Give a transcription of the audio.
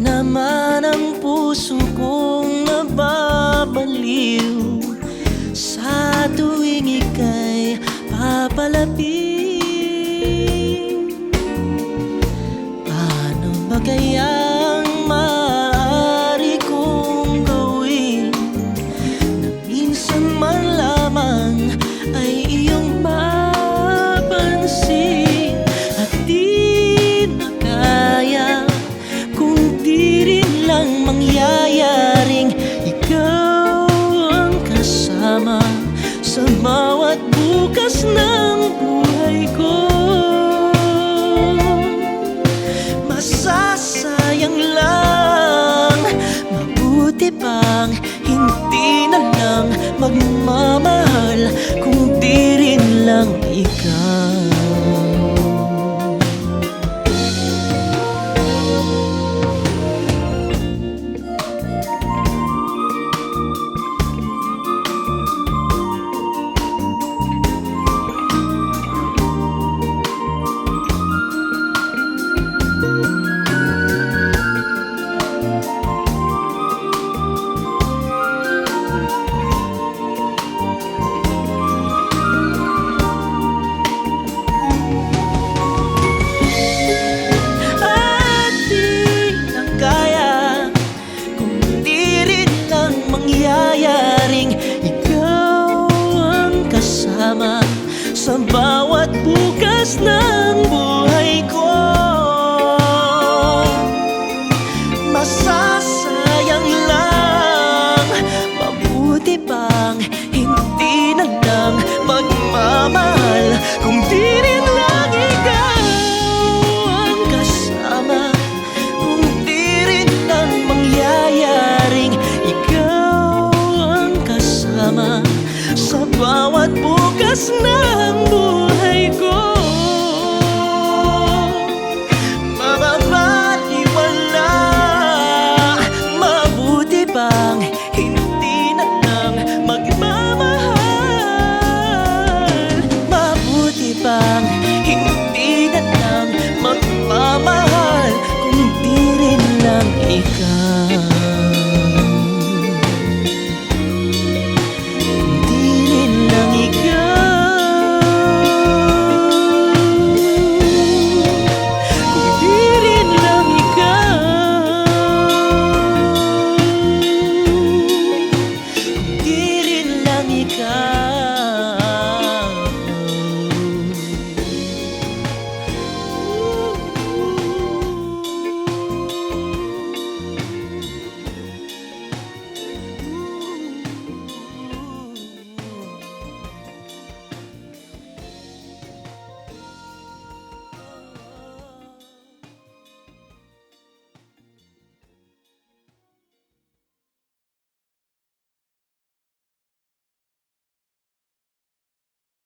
naman ang puso kong nababaliw sa tuwing ika'y papalapit. Paano ba kayang maaari kong gawin na minsan man lamang ay iyong mapansin at di na kaya kung di rin lang mangyayaring ikaw ang kasama sa bawat bukas ng buhay ko. Masasayang lang, mabuti pang hindi na lang magmamahal kung di rin lang ikaw. Mangyayaring ikaw ang kasama sa